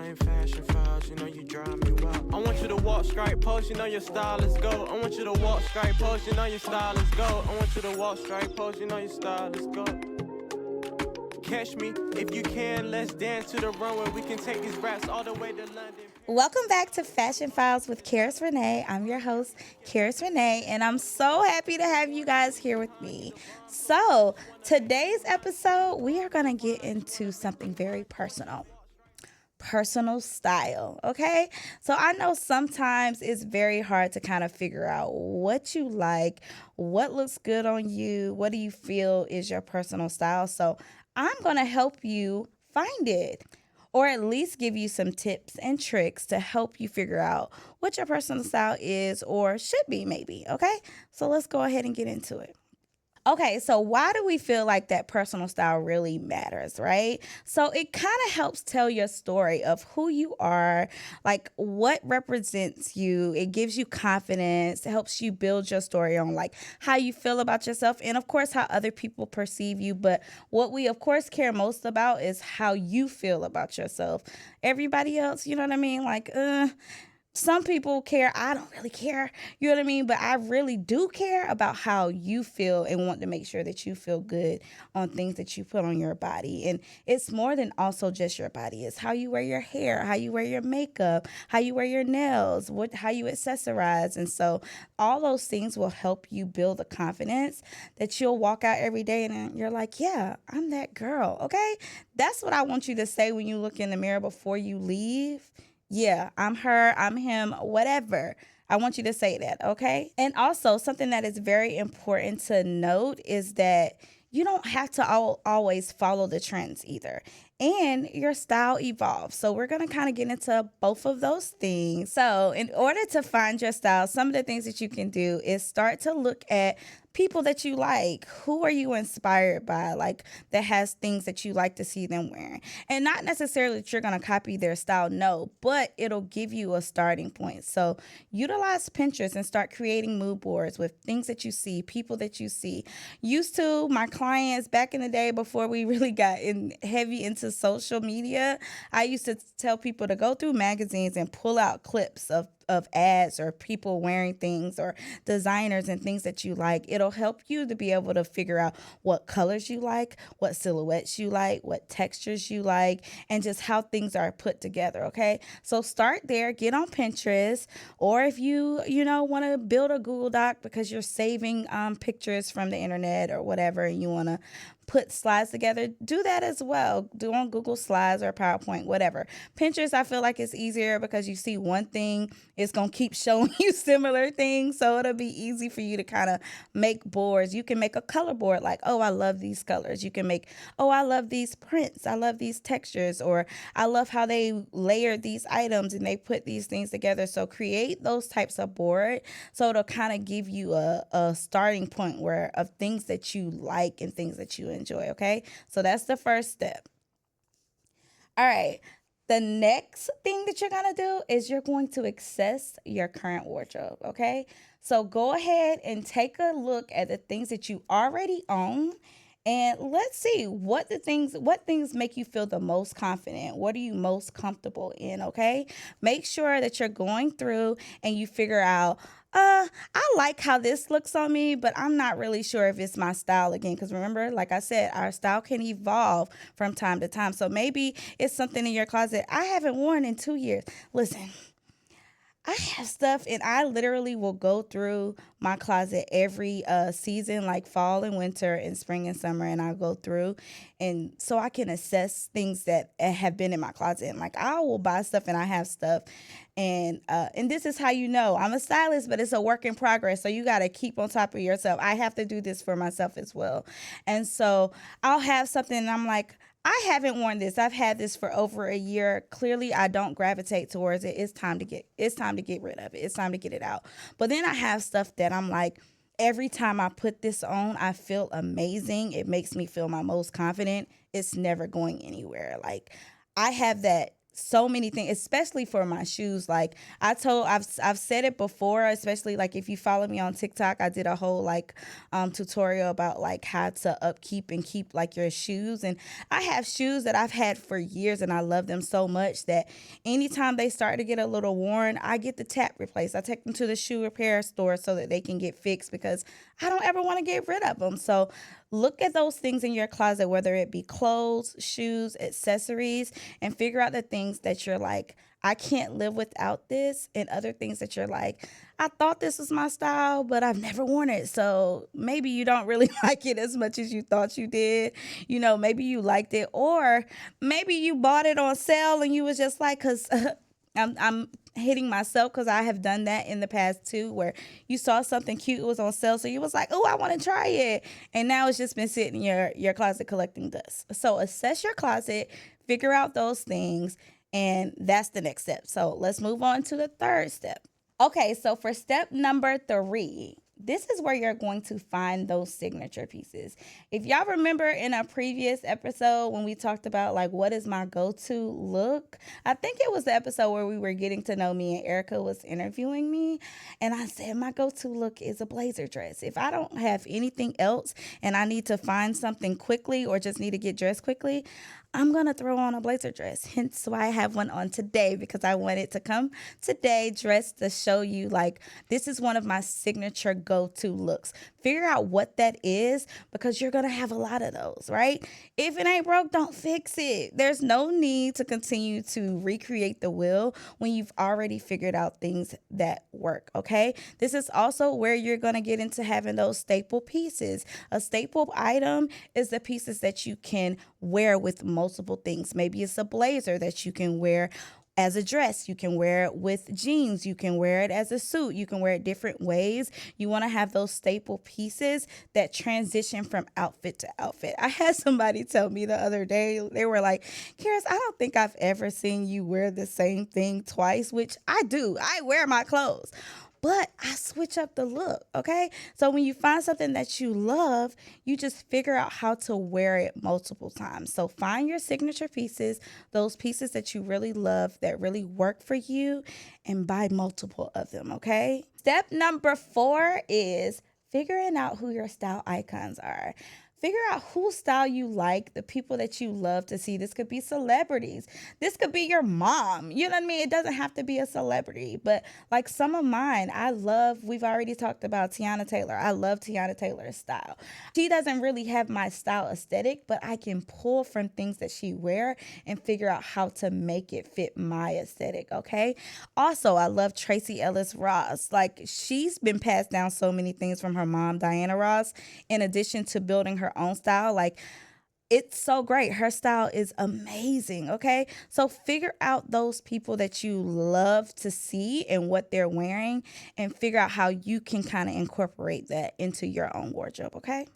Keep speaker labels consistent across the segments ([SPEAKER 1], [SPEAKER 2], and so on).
[SPEAKER 1] in fashion files, you know you drive me wild. I want you to walk straight pose, you know your style is gold. I want you to walk straight pose, you know your style is gold. I want you to walk straight pose, you know your style is gold. Catch me if you can, let's dance to the runway. We can take these raps all the way to London.
[SPEAKER 2] Welcome back to Fashion Files with Karis Renee. I'm your host, Karis Renee, and I'm so happy to have you guys here with me. So, today's episode, we are going to get into something very personal style, okay? So I know sometimes it's very hard to kind of figure out what you like, what looks good on you, what do you feel is your personal style. So I'm going to help you find it, or at least give you some tips and tricks to help you figure out what your personal style is or should be maybe, okay? So let's go ahead and get into it. Okay, so why do we feel like that personal style really matters, right? So it kind of helps tell your story of who you are, like what represents you. It gives you confidence. It helps you build your story on like how you feel about yourself and of course how other people perceive you. But what we of course care most about is how you feel about yourself. Everybody else, you know what I mean? Like, some people care. I don't really care. You know what I mean? But I really do care about how you feel and want to make sure that you feel good on things that you put on your body. And it's more than also just your body. It's how you wear your hair, how you wear your makeup, how you wear your nails, how you accessorize. And so all those things will help you build the confidence that you'll walk out every day and you're like, yeah, I'm that girl. Okay. That's what I want you to say when you look in the mirror before you leave. Yeah, I'm her, I'm him, whatever. I want you to say that, okay? And also, something that is very important to note is that you don't have to always follow the trends either. And your style evolves. So, we're going to kind of get into both of those things. So, in order to find your style, some of the things that you can do is start to look at people that you like. Who are you inspired by? Like that has things that you like to see them wearing. And not necessarily that you're going to copy their style, no, but it'll give you a starting point. So utilize Pinterest and start creating mood boards with things that you see, people that you see. Used to my clients back in the day before we really got heavy into social media, I used to tell people to go through magazines and pull out clips of ads or people wearing things or designers and things that you like. It'll help you to be able to figure out what colors you like, what silhouettes you like, what textures you like, and just how things are put together, okay? So start there, get on Pinterest, or if you want to build a Google Doc because you're saving pictures from the internet or whatever, and you want to put slides together, do that as well. Do on Google Slides or PowerPoint, whatever. Pinterest, I feel like it's easier because you see one thing, it's going to keep showing you similar things. So it'll be easy for you to kind of make boards. You can make a color board like, oh, I love these colors. You can make, oh, I love these prints. I love these textures, or I love how they layered these items and they put these things together. So create those types of board. So it'll kind of give you a starting point of things that you like and things that you enjoy, okay? So that's the first step. All right. The next thing that you're going to do is you're going to access your current wardrobe, okay? So go ahead and take a look at the things that you already own, and let's see what things make you feel the most confident. What are you most comfortable in, okay? Make sure that you're going through and you figure out, I like how this looks on me, but I'm not really sure if it's my style again. Because remember, like I said, our style can evolve from time to time. So maybe it's something in your closet I haven't worn in 2 years. Listen, I have stuff and I literally will go through my closet every season, like fall and winter and spring and summer, and I'll go through and so I can assess things that have been in my closet. And like I will buy stuff and I have stuff, and this is how you know I'm a stylist, but it's a work in progress. So you got to keep on top of yourself. I have to do this for myself as well. And so I'll have something and I'm like, I haven't worn this. I've had this for over a year. Clearly, I don't gravitate towards it. It's time to get rid of it. It's time to get it out. But then I have stuff that I'm like, every time I put this on, I feel amazing. It makes me feel my most confident. It's never going anywhere. Like I have that so many things, especially for my shoes. Like I've said it before, especially like if you follow me on TikTok, I did a whole like tutorial about like how to upkeep and keep like your shoes. And I have shoes that I've had for years and I love them so much that anytime they start to get a little worn, I get the tap replaced. I take them to the shoe repair store so that they can get fixed because I don't ever want to get rid of them. So look at those things in your closet, whether it be clothes, shoes, accessories, and figure out the things that you're like, I can't live without this, and other things that you're like, I thought this was my style, but I've never worn it. So maybe you don't really like it as much as you thought you did. You know, maybe you liked it, or maybe you bought it on sale and you was just like, because I'm hitting myself because I have done that in the past too, where you saw something cute, it was on sale, so you was like, oh, I want to try it, and now it's just been sitting in your closet collecting dust. So assess your closet, figure out those things, and that's the next step. So let's move on to the third step. Okay, so for step number 3, this is where you're going to find those signature pieces. If y'all remember in a previous episode when we talked about like what is my go-to look, I think it was the episode where we were getting to know me and Erica was interviewing me, and I said my go-to look is a blazer dress. If I don't have anything else and I need to find something quickly or just need to get dressed quickly, I'm going to throw on a blazer dress. Hence why I have one on today, because I wanted to come today dressed to show you like this is one of my signature go-to looks. Figure out what that is, because you're going to have a lot of those, right? If it ain't broke, don't fix it. There's no need to continue to recreate the wheel when you've already figured out things that work, okay? This is also where you're going to get into having those staple pieces. A staple item is the pieces that you can wear with multiple things. Maybe it's a blazer that you can wear as a dress. You can wear it with jeans. You can wear it as a suit. You can wear it different ways. You want to have those staple pieces that transition from outfit to outfit. I had somebody tell me the other day, they were like, Karis, I don't think I've ever seen you wear the same thing twice, which I do. I wear my clothes, but I switch up the look, okay? So when you find something that you love, you just figure out how to wear it multiple times. So find your signature pieces, those pieces that you really love, that really work for you, and buy multiple of them, okay? Step number 4 is figuring out who your style icons are. Figure out whose style you like, the people that you love to see. This could be celebrities. This could be your mom. You know what I mean? It doesn't have to be a celebrity, but like some of mine, we've already talked about Tiana Taylor. I love Tiana Taylor's style. She doesn't really have my style aesthetic, but I can pull from things that she wear and figure out how to make it fit my aesthetic, okay? Also, I love Tracee Ellis Ross. Like, she's been passed down so many things from her mom, Diana Ross, in addition to building her own style. Like, it's so great. Her style is amazing, okay? So figure out those people that you love to see and what they're wearing, and figure out how you can kind of incorporate that into your own wardrobe, okay?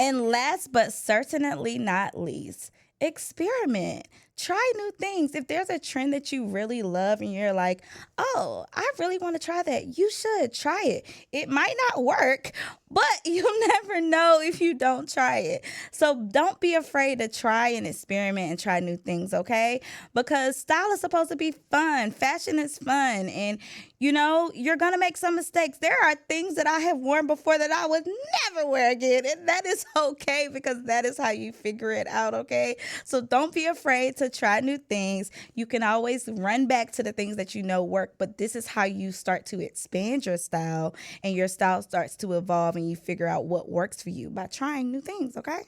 [SPEAKER 2] And last but certainly not least, experiment. Try new things. If there's a trend that you really love and you're like, oh, I really want to try that, you should try it. It might not work, but you'll never know if you don't try it. So don't be afraid to try and experiment and try new things, okay? Because style is supposed to be fun. Fashion is fun. And, you know, you're going to make some mistakes. There are things that I have worn before that I would never wear again. And that is okay, because that is how you figure it out, okay? So don't be afraid to try new things. You can always run back to the things that you know work, but this is how you start to expand your style, and your style starts to evolve, and you figure out what works for you by trying new things, okay?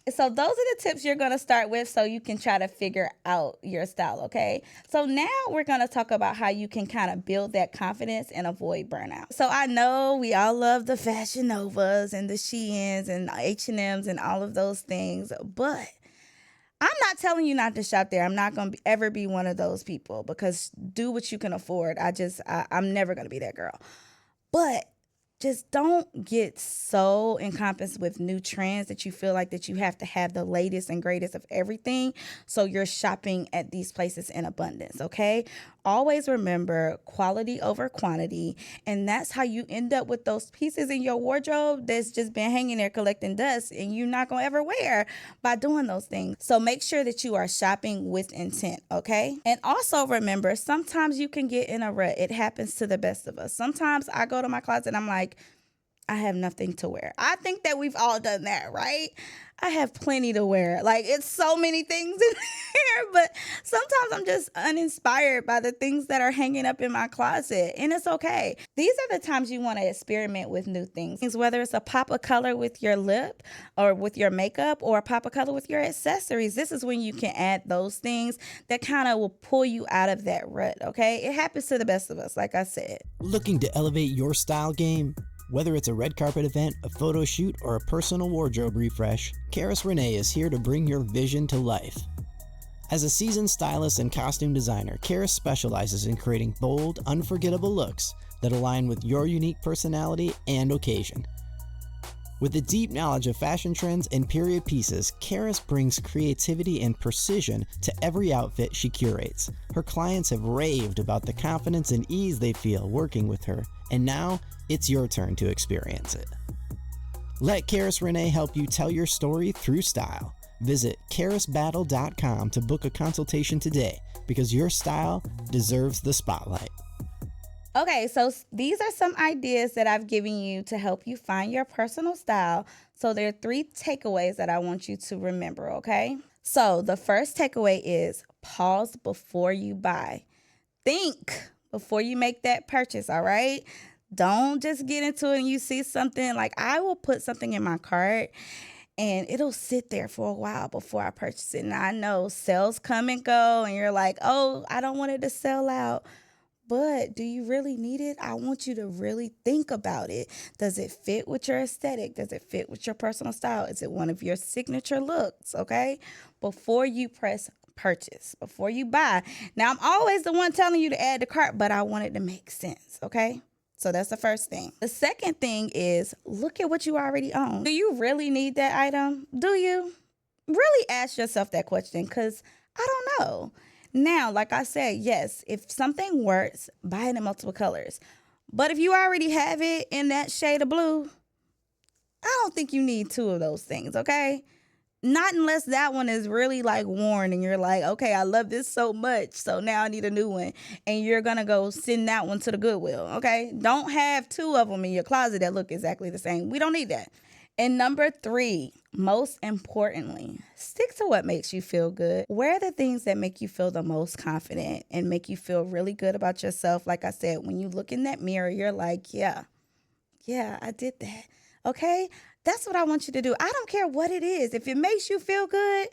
[SPEAKER 2] So those are the tips you're going to start with so you can try to figure out your style, okay? So now we're going to talk about how you can kind of build that confidence and avoid burnout. So I know we all love the Fashion Novas and the Sheins and H&Ms and all of those things, but I'm not telling you not to shop there. I'm not going to ever be one of those people, because do what you can afford. I'm never going to be that girl. But just don't get so encompassed with new trends that you feel like that you have to have the latest and greatest of everything. So you're shopping at these places in abundance, okay? Always remember quality over quantity. And that's how you end up with those pieces in your wardrobe that's just been hanging there collecting dust and you're not going to ever wear by doing those things. So make sure that you are shopping with intent, okay? And also remember, sometimes you can get in a rut. It happens to the best of us. Sometimes I go to my closet and I'm like, I have nothing to wear. I think that we've all done that, right? I have plenty to wear. Like, it's so many things in there, but sometimes I'm just uninspired by the things that are hanging up in my closet, and it's okay. These are the times you want to experiment with new things, whether it's a pop of color with your lip or with your makeup or a pop of color with your accessories. This is when you can add those things that kind of will pull you out of that rut, okay? It happens to the best of us, like I said.
[SPEAKER 3] Looking to elevate your style game? Whether it's a red carpet event, a photo shoot, or a personal wardrobe refresh, Karis Renee is here to bring your vision to life. As a seasoned stylist and costume designer, Karis specializes in creating bold, unforgettable looks that align with your unique personality and occasion. With a deep knowledge of fashion trends and period pieces, Karis brings creativity and precision to every outfit she curates. Her clients have raved about the confidence and ease they feel working with her, and now it's your turn to experience it. Let Karis Renee help you tell your story through style. Visit karisbattle.com to book a consultation today, because your style deserves the spotlight.
[SPEAKER 2] Okay, so these are some ideas that I've given you to help you find your personal style. So there are 3 takeaways that I want you to remember, okay? So the first takeaway is pause before you buy. Think before you make that purchase, all right? Don't just get into it and you see something. Like, I will put something in my cart and it'll sit there for a while before I purchase it. And I know sales come and go and you're like, oh, I don't want it to sell out. But do you really need it? I want you to really think about it. Does it fit with your aesthetic? Does it fit with your personal style? Is it one of your signature looks? Okay? Before you press purchase, before you buy. Now, I'm always the one telling you to add to cart, but I want it to make sense. Okay? So that's the first thing. The second thing is look at what you already own. Do you really need that item? Do you? Really ask yourself that question, because I don't know. Now, like I said, yes, if something works, buy it in multiple colors. But if you already have it in that shade of blue, I don't think you need 2 of those things, okay? Not unless that one is really like worn and you're like, okay, I love this so much, so now I need a new one. And you're going to go send that one to the Goodwill, okay? Don't have 2 of them in your closet that look exactly the same. We don't need that. And number 3, most importantly, stick to what makes you feel good. Wear the things that make you feel the most confident and make you feel really good about yourself. Like I said, when you look in that mirror, you're like, yeah, I did that. Okay? That's what I want you to do. I don't care what it is. If it makes you feel good,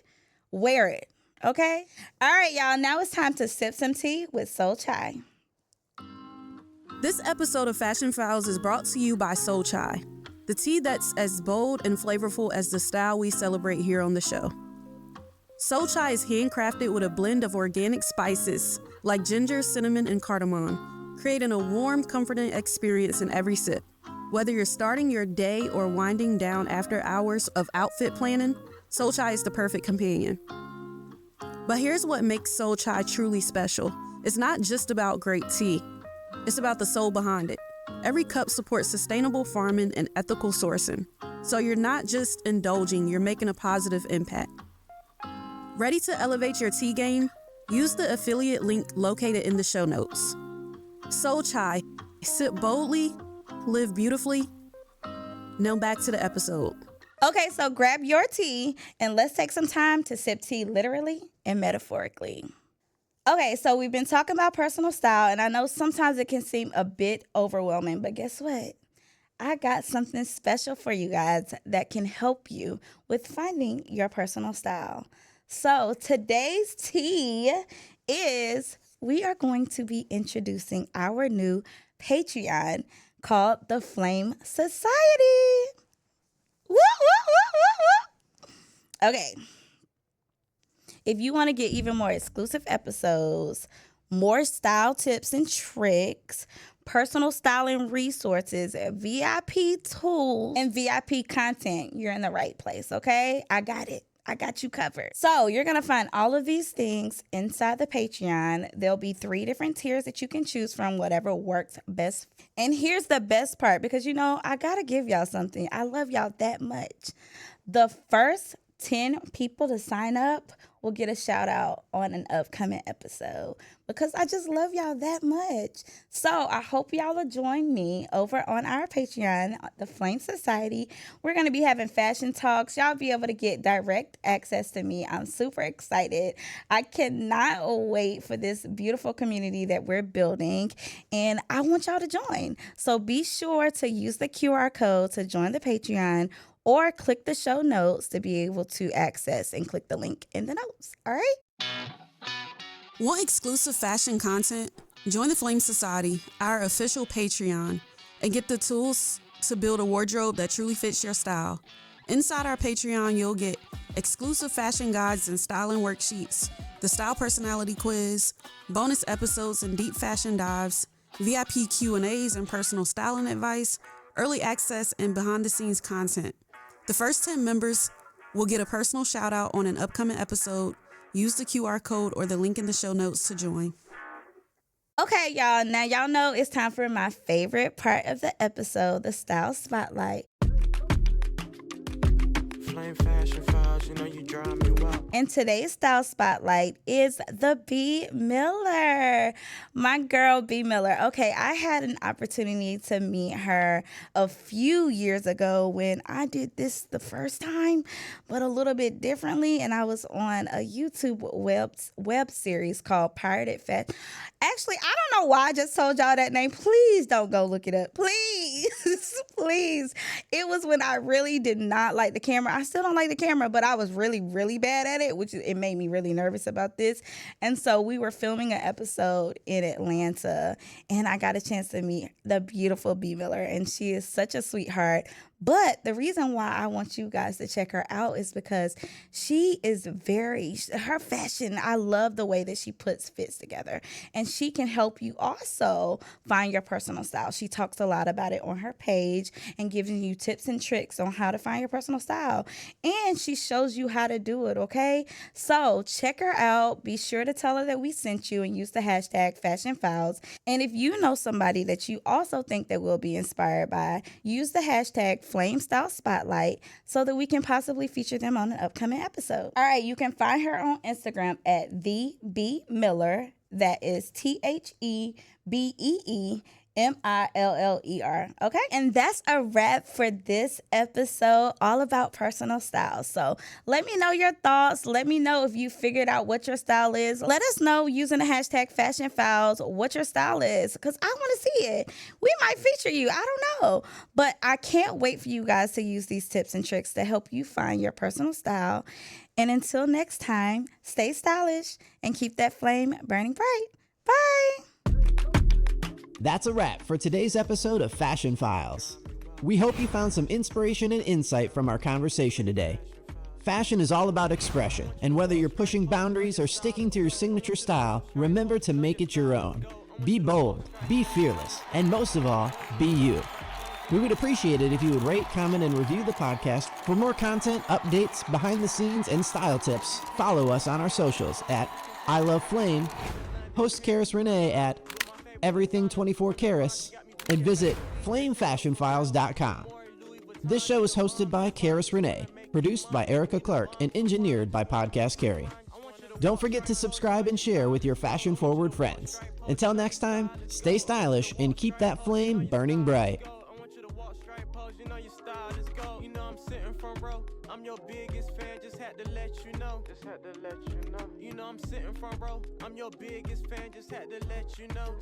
[SPEAKER 2] wear it. Okay? All right, y'all. Now it's time to sip some tea with Soul Chai.
[SPEAKER 4] This episode of Fashion Files is brought to you by Soul Chai, the tea that's as bold and flavorful as the style we celebrate here on the show. Soul Chai is handcrafted with a blend of organic spices like ginger, cinnamon, and cardamom, creating a warm, comforting experience in every sip. Whether you're starting your day or winding down after hours of outfit planning, Soul Chai is the perfect companion. But here's what makes Soul Chai truly special. It's not just about great tea. It's about the soul behind it. Every cup supports sustainable farming and ethical sourcing. So you're not just indulging, you're making a positive impact. Ready to elevate your tea game? Use the affiliate link located in the show notes. Soul Chai. Sip boldly, live beautifully. Now back to the episode.
[SPEAKER 2] Okay, so grab your tea and let's take some time to sip tea literally and metaphorically. Okay, so we've been talking about personal style, and I know sometimes it can seem a bit overwhelming, but guess what? I got something special for you guys that can help you with finding your personal style. So today's tea is we are going to be introducing our new Patreon called the Flame Society. Woo, woo, woo, woo, woo. Okay. If you want to get even more exclusive episodes, more style tips and tricks, personal styling resources, VIP tools, and VIP content, you're in the right place, okay? I got it. I got you covered. So you're going to find all of these things inside the Patreon. There'll be 3 different tiers that you can choose from, whatever works best. And here's the best part, because, I got to give y'all something. I love y'all that much. The first 10 people to sign up will get a shout out on an upcoming episode, because I just love y'all that much. So I hope y'all will join me over on our Patreon, the Flame Society. We're going to be having fashion talks. Y'all be able to get direct access to me. I'm super excited. I cannot wait for this beautiful community that we're building, and I want y'all to join. So be sure to use the QR code to join the Patreon, or click the show notes to be able to access and click the link in the notes. All right?
[SPEAKER 4] Want exclusive fashion content? Join the Flame Society, our official Patreon, and get the tools to build a wardrobe that truly fits your style. Inside our Patreon, you'll get exclusive fashion guides and styling worksheets, the Style Personality Quiz, bonus episodes and deep fashion dives, VIP Q&As and personal styling advice, early access and behind-the-scenes content. The first 10 members will get a personal shout out on an upcoming episode. Use the QR code or the link in the show notes to join.
[SPEAKER 2] Okay, y'all. Now y'all know it's time for my favorite part of the episode, the Style Spotlight.
[SPEAKER 1] Flame fashion files, you drive me wild.
[SPEAKER 2] And today's Style Spotlight is the B. Miller. My girl, B. Miller. Okay, I had an opportunity to meet her a few years ago when I did this the first time, but a little bit differently. And I was on a YouTube web series called Pirated Fashion. Actually, I don't know why I just told y'all that name. Please don't go look it up. Please. Please. It was when I really did not like the camera. I still don't like the camera, but I was really, really bad at it, which it made me really nervous about this. And so we were filming an episode in Atlanta, and I got a chance to meet the beautiful B. Miller, and she is such a sweetheart. But the reason why I want you guys to check her out is because she is her fashion, I love the way that she puts fits together. And she can help you also find your personal style. She talks a lot about it on her page and giving you tips and tricks on how to find your personal style. And she shows you how to do it, okay? So check her out. Be sure to tell her that we sent you and use the hashtag FashionFiles. And if you know somebody that you also think that will be inspired by, use the hashtag Flame Style Spotlight so that we can possibly feature them on an upcoming episode. All right, you can find her on Instagram at the B Miller. That is TheBeemiller. Okay, and that's a wrap for this episode, all about personal style. So let me know your thoughts. Let me know if you figured out what your style is. Let us know using the hashtag FashionFiles what your style is, because I want to see it. We might feature you. I don't know, but I can't wait for you guys to use these tips and tricks to help you find your personal style. And until next time, stay stylish and keep that flame burning bright. Bye.
[SPEAKER 3] That's a wrap for today's episode of Fashion Files. We hope you found some inspiration and insight from our conversation today. Fashion is all about expression, and whether you're pushing boundaries or sticking to your signature style, remember to make it your own. Be bold, be fearless, and most of all, be you. We would appreciate it if you would rate, comment, and review the podcast. For more content, updates, behind the scenes, and style tips, follow us on our socials at I Love Flame, host Karis Renee at Everything24 Karis, and visit FlameFashionFiles.com. This show is hosted by Karis Renee, produced by Erica Clark, and engineered by Podcast Carrie. Don't forget to subscribe and share with your fashion-forward friends. Until next time, stay stylish and keep that flame burning bright.
[SPEAKER 1] I'm your biggest fan, just had to let you know. I'm sitting front row. I'm your biggest fan, just had to let you know.